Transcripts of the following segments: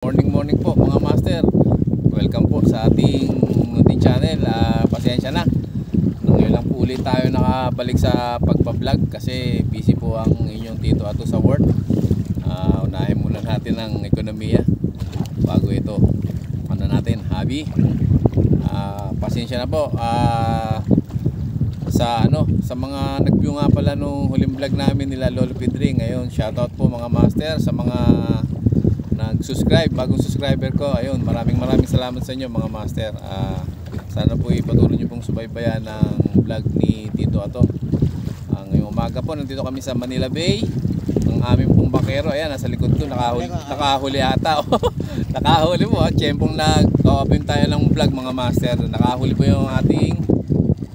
Morning po mga master. Welcome po sa ating munting channel. Pasensya na. Ngayon lang po ulit tayo nakabalik sa pagpa-vlog kasi busy po ang inyong Tito Ato sa work. Unahin muna natin ang ekonomiya bago ito natin hobby. Pasensya na po. Sa mga nag-view nga pala nung huling vlog namin nila Lolo Pedri, ngayon shoutout po mga master sa mga nag-subscribe, bagong subscriber ko. Ayun, maraming salamat sa inyo mga master. Sana po ipatuloy nyo pong subaybayan ng vlog ni Tito Ato. Ngayong umaga po nandito kami sa Manila Bay. Ang aming pong bakero, ayan, nasa likod ko, nakahuli ata. Nakahuli po, tiyempong nag-open tayo ng vlog mga master. Nakahuli po yung ating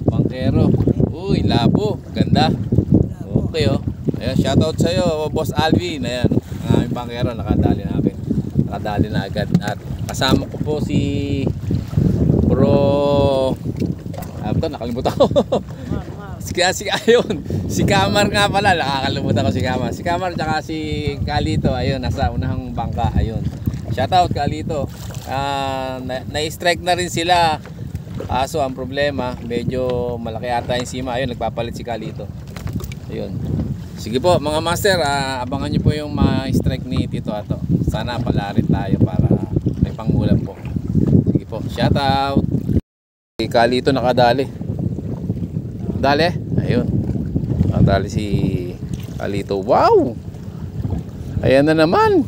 bakero. Uy, labo, ganda. Okay oh. Ayan, shoutout sa iyo, Boss Alvin. Ayan, ang aming bakero, nakadali na agad. At kasama ko po si Bro, nakalimutan ko. Si Kamar nga pala, nakakalimutan ko si Kamar. Si Kamar tsaka si Kalito, ayun, nasa unahang bangka, ayun. Shoutout Kalito. Na-strike na rin sila. Aso ang problema, medyo malaki ata yung sima. Ayun, nagpapalit si Kalito. Ayun. Sige po mga master, abangan nyo po yung ma-strike ni Tito Ato. Sana pala rin tayo para may pangulam po. Sige po, shoutout. Si Kalito nakadali. Dali, ayun. Nakadali si Kalito. Wow! Ayan na naman.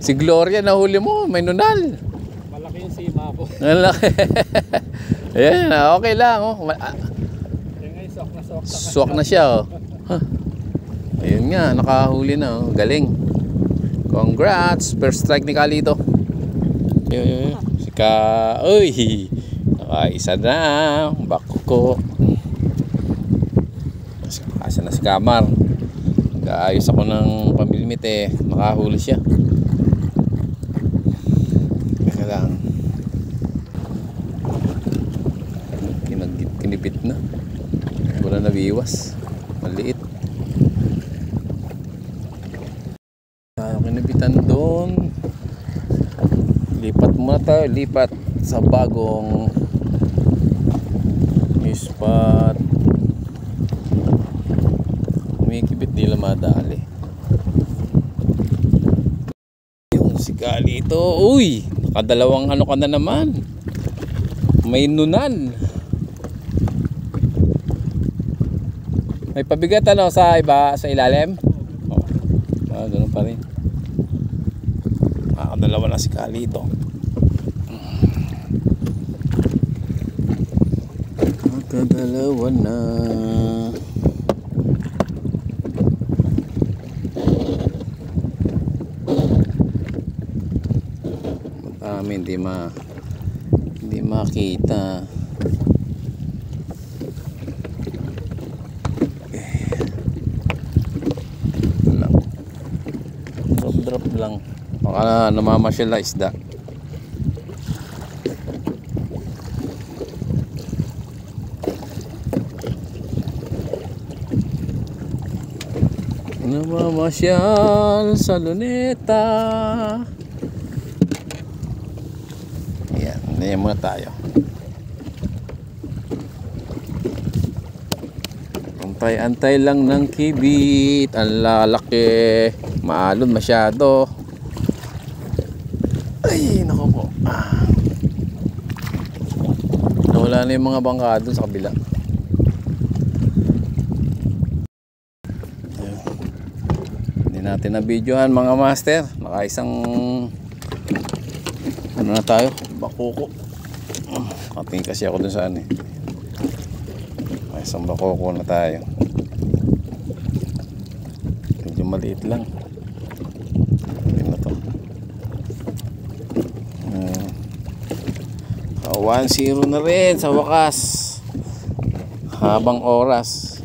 Si Gloria nahuli mo, may nunal. Malaki yung sima po. Malaki. Ayan, okay lang oh. Swak na siya oh. Huh. Ayun nga, nakahuli na oh. Galing. Congrats, first strike ni Kalito. Ayun. Uy, nakaisa na. Bako ko. Asa na si Kamar. Nag-aayos ako ng pamilimit eh. Nakahuli siya. Teka lang. Kinibit na. Wala na biwas. Maliit. Kinibitan doon. Lipat muna tayo. Lipat sa bagong spot. Kumikibit nila madali. Yung si Kalito. Uy! Nakadalawang ano ka na naman. May nunal. May pabigat ano sa iba, sa ilalim? Oh. Ganun pa rin. Nakadalawa na si Kalito. Nakadalawa na. Marami hindi makita. Drop lang. Baka namamasyal na isda. Namamasyal sa luneta. Ayan, ganyan muna tayo. Antay lang ng kibit. Ang lalaki. Maalon masyado. Ay, naku po. Nawala na yung mga bangka doon sa kabila. Hindi natin na-videohan mga master. Nakaisang ano na tayo? Bakuko. Katingin kasi ako doon saan eh. Isang bakuko na tayo. Medyo maliit lang. 1-0 na rin sa wakas. Habang oras.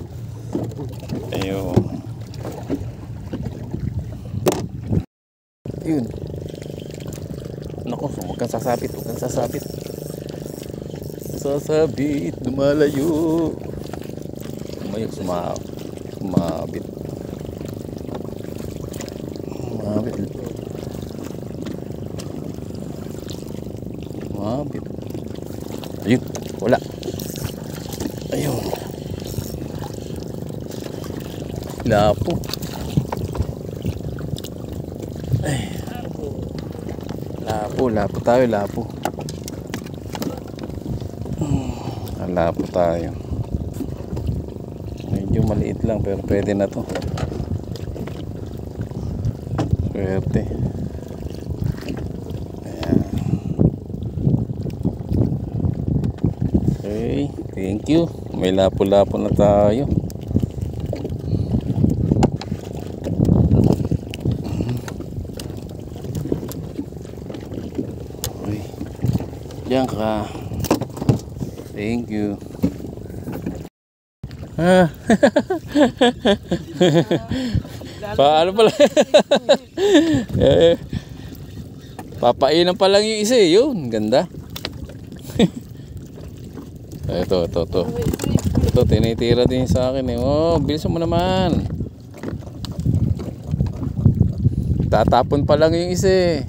Ayun. Ayun. Naku, huwag kang sasabit. Sasabit, lumalayo. Lumayo, sumabit. Kumapit. Ayun, wala. Ayun. Lapo. Ay. Lapo tayo, lapo. Lapo tayo. Medyo maliit lang pero pwede na to. Swerte. Ayan. Okay, thank you. May lapo-lapo na tayo. Okay. Diyan ka. Thank you. Paano pala? Papainan pa lang yung isa eh. Yun, ganda. Ito. Ito, tinitira din sa akin eh. Oh, bilisan mo naman. Tatapon pa lang yung isa eh.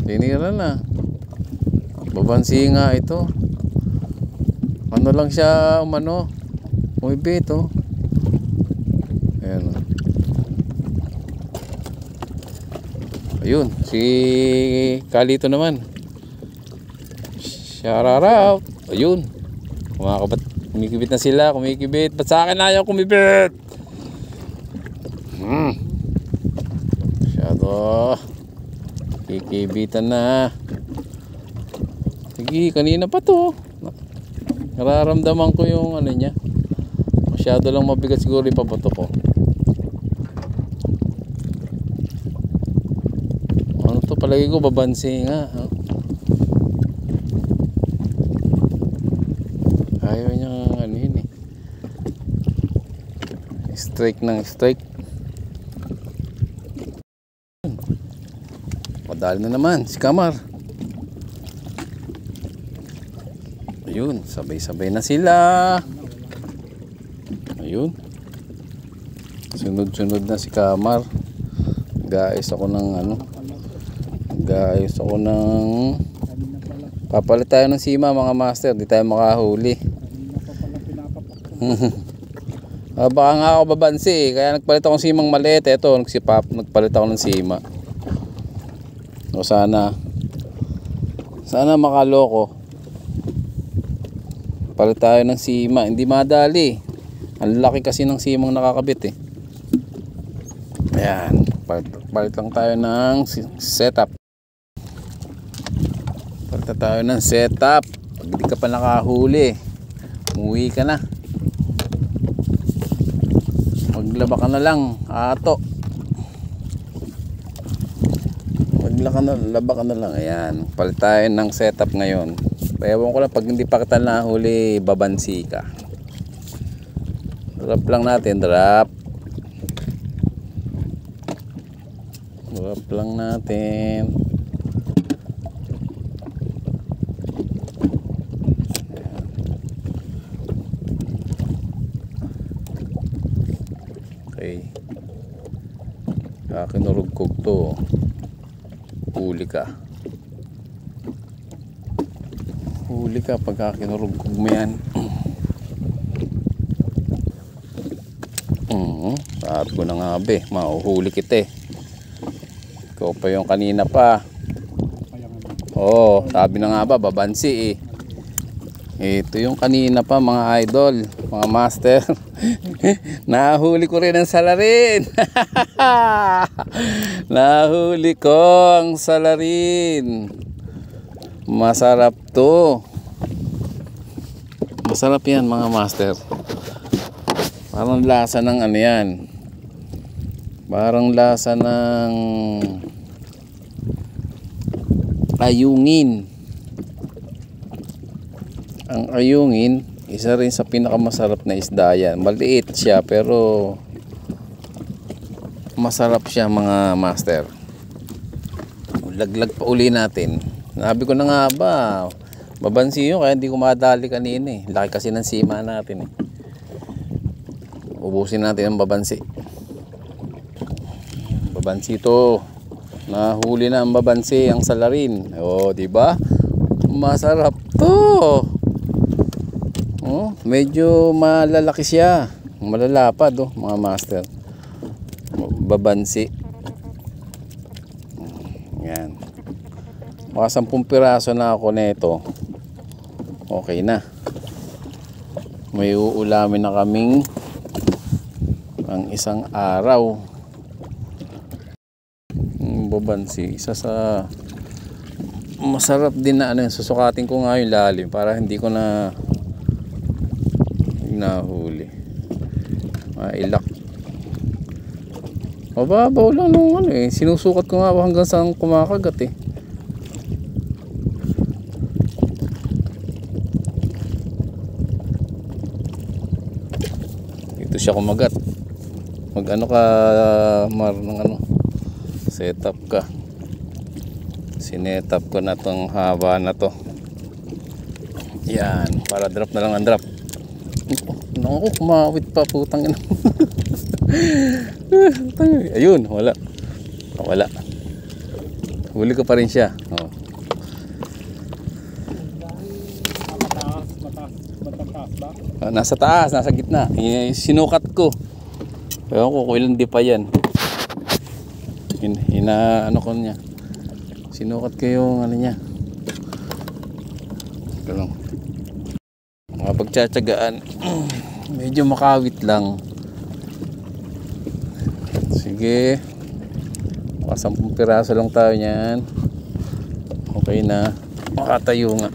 Tinira na. Babansi nga ito. Ano lang siya, umibit oh. Ayan. Ayun, si Kalito naman. Shout out. Ayun. Kumikibit na sila, kumikibit. Ba't sa akin ayaw kumibit? Masyado. Kikibitan na. Sige, kanina pa to. Nararamdaman ko yung ano niya. Masyado lang mabigat siguro yung pabato ko. Ano to, palagi ko babansi nga. Ayaw niyang ano yun eh. Strike ng strike. Madali na naman si Kamar. Ayun, sabay-sabay na sila. Ayun. Sunod-sunod na si Kamar. Guys, ako ng papalit tayo ng sima mga master, di tayo makahuli. Baka nga ako babansi, kaya nagpalit ako ng simang maliit. Eto, nagpalit ako ng sima. O sana makaloko. Palit tayo ng sima, hindi madali. Ang laki kasi ng simang nakakabit eh. Ayan, palit lang tayo ng setup. Palit tayo ng setup. Pag hindi ka pa nakahuli, umuwi ka na. Maglaba ka na lang, ato. Laba ka na lang. Ayan, palit tayo ng setup ngayon. Ewan ko lang, pag hindi pa kita nahuli, babansi ka. Drop lang natin, drop lang natin. Okay, kinurugkog to. Huli ka pagka kinurugkog mo yan. Sabi ko na nga be, mauhuli kita eh. Ikaw pa yung kanina pa. Oo, sabi na nga ba, babansi eh. Ito yung kanina pa mga idol, mga master. Nahuli ko rin ang salarin. Nahuli ko ang salarin. Masarap to. Masarap yan mga master. Parang lasa ng ano yan. Parang lasa ng ayungin. Ang ayungin, isa rin sa pinakamasarap na isda yan. Maliit siya pero masarap siya mga master. Laglag pa uli natin. Sabi ko na nga ba, babansi yun kaya hindi ko madali kanina eh. Laki kasi ng sima natin eh. Ubusin natin ang babansi. Babansi to. Nahuli na ang babansi, ang salarin. Oh, di ba? Masarap to. Oh, medyo malalaki siya. Malalapad oh, mga master. Babansi. Yan. Mga 10 piraso na ako nito. Okay na. May uulamin na kaming ang isang araw. Babansi, isa sa masarap din na ano, susukatin ko nga yung lalim para hindi ko na nahuli. Ilak. Mababaw lang nung ano eh. Sinusukat ko nga hanggang saan kumakagat eh. Ito siya kumagat. Mag-ano ka Mar ng ano. Setup ka. Sinetap ko na tong haba na to. Yan, para drop na lang ang drop. Naku, kumawit pa putang ina. Ayun, wala. Wala. Huli ko pa rin siya. Oh. Nasa taas, nasa gitna. Sinukat ko. Ewan ko kung ilan di pa yan. Ano ko niya. Sinukat ko yung ano niya. Ganun. Mga pagtsatsagaan. Medyo makawit lang. Sige. Mga 10 piraso lang tayo niyan. Okay na. Makatayo nga.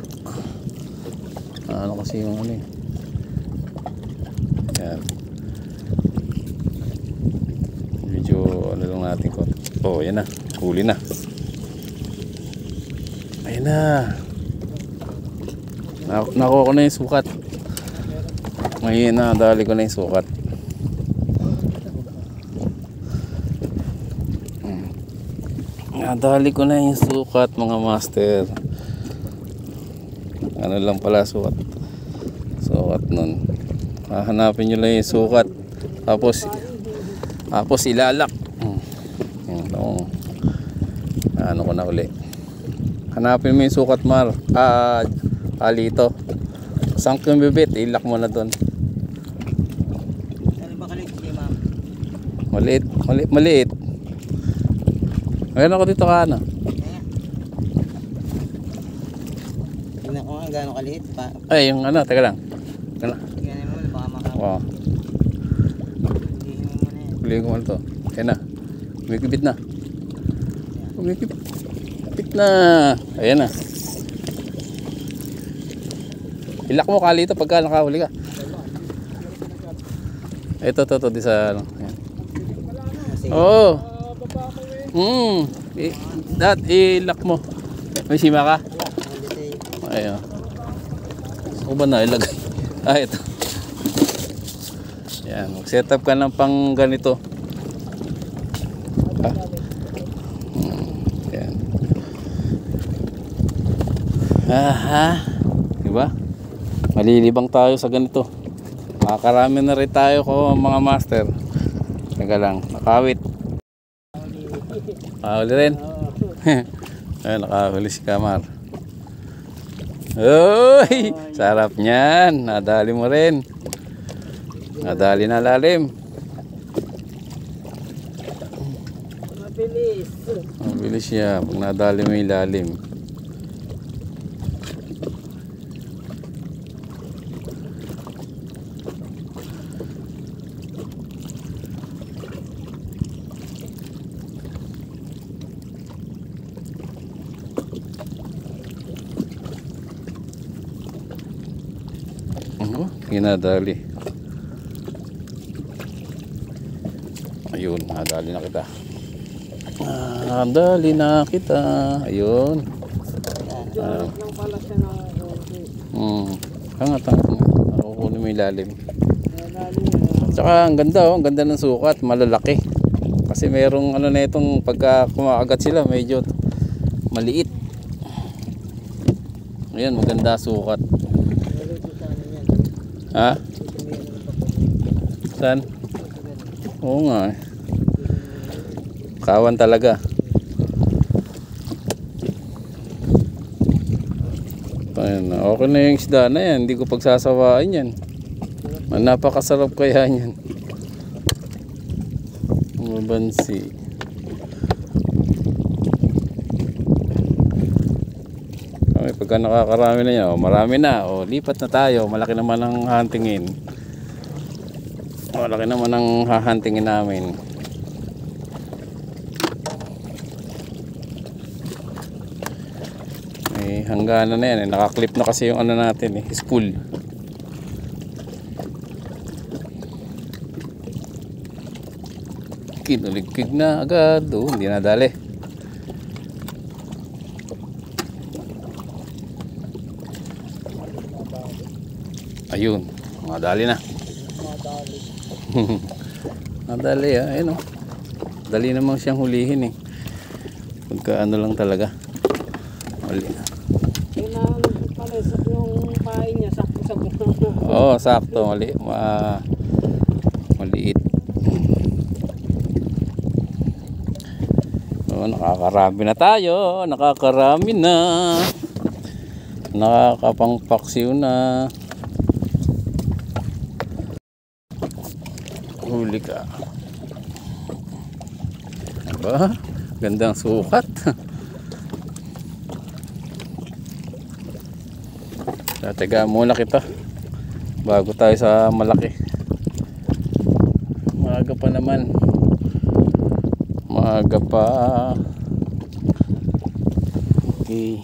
Ano kasi yung ano eh. Yan. Medyo ano lang natin ko. Oh, yan na. Huli na. Ayun na. Nakuha ko na yung sukat. Ngayon na, dali ko na yung sukat. Nadali ko na yung sukat mga master. Ano lang pala sukat. Sukat nun. Hahanapin nyo lang yung sukat. Tapos ilalak. Ano ko na uli. Hanapin mo yung sukat Mar. Alito. Saan ko yung bibit? Ilak mo na doon. Ano ba kalit si ma'am? Maliit. Ngayon ako dito ka ano. Tingnan ko nga gano'ng kaliit pa. Ay yung ano, teka lang. Tingnan mo muna baka makaw. Wow. Tingnan mo muna yan. Huli ko ano to. Ayan na. Umikipit na. Umikipit na. Ayan na. Ilak mo kalito pagka nakahuli ka. Ito di sa ano. Ayan. Oo. Ilak mo. May sima ka? Ayun. Saan ba na ilagay? Ito. Yan. Mag-set up ka ng pang ganito. Yan. Diba? Malilibang tayo sa ganito. Makakarami na rin tayo ko mga master. Teka lang. Nakawit. Nakahuli rin. Ayun, nakahuli si Kamar. Uy! Sarap niyan. Nadali mo rin. Nadali na lalim. Mabilis. Mabilis siya. Pag nadali mo yung lalim. Ginadali. Ayun, nadali na kita. Nadali na kita. Ayun. Lang pala siya na Angat. Nakukunin mo yung lalim. Tsaka ang ganda ang ganda ng sukat, malalaki. Kasi merong ano na itong pagka kumakagat sila medyo maliit. Ayan, maganda sukat. Ha? Saan? Oo nga eh. Kawan talaga. Ayun, okay na yung isda na yan. Hindi ko pagsasawaan yan. Napakasarap kaya yan. Mabansi. Pagka nakakarami na yan, marami na, lipat na tayo. Malaki naman ang huntingin. Malaki naman ang hahantingin namin. May hangganan na yan, nakaklip na kasi yung ano natin, spool. Kinuligkig na agad, hindi nadali. Ayun, madali na. Madali ayun dali namang siyang hulihin pagka ano lang talaga. Mali. Kailangan palisok yung pain niya, sakto-sakto. Oo, sakto, maliit. Nakakarami na tayo, nakakarami na. Nakakapangpaksiw na. Huli ka. Aba, gandang sukat. Teka muna kita bago tayo sa malaki. Maaga pa naman. Maaga pa. Okay.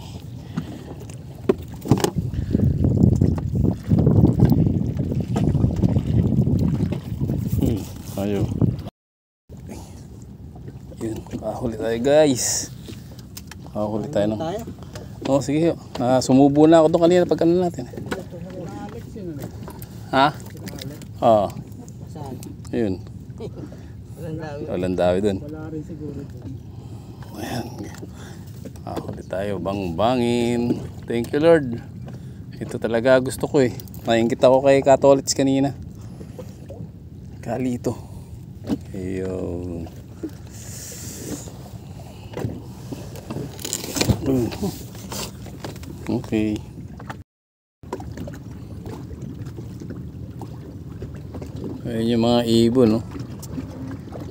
Ayo. Yun, kahuli tayo guys. Kahuli tayo ng. Sige. Sumubo na ako doon kanina pag ano natin. Ha? Oo. Saan? Ayun. Walang dawi doon. Wala rin siguro. Ayan. Kahuli tayo, bang-bangin. Thank you Lord. Ito talaga gusto ko Naingit ako kay Katolits kanina. Kalito. Ayun. Okay. Ayun yung mga ibon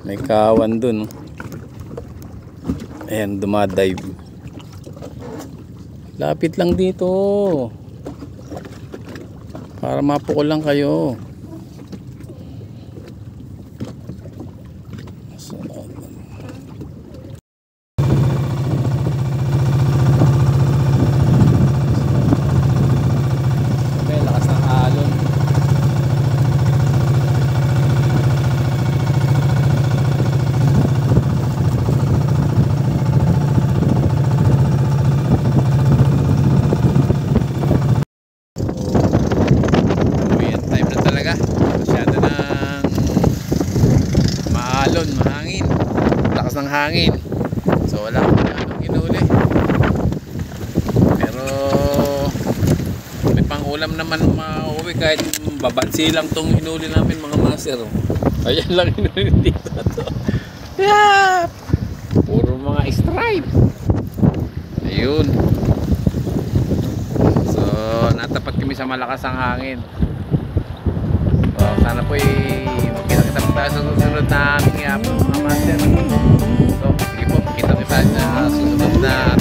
May kawan dun Ayan, dumadive. Lapit lang dito. Para mapukol lang kayo. Mahangin, lakas ng hangin, so wala akong anong inuli, pero may pang ulam naman mauwi kahit babansi lang tong inuli namin mga master. Ayan lang inuli dito yeah! Puro mga stripe. Ayun, so natapat kami sa malakas ang hangin. So sana po magkita-kita po tayo sa susunod na aming mga master. So sige po, kita-kita sa susunod na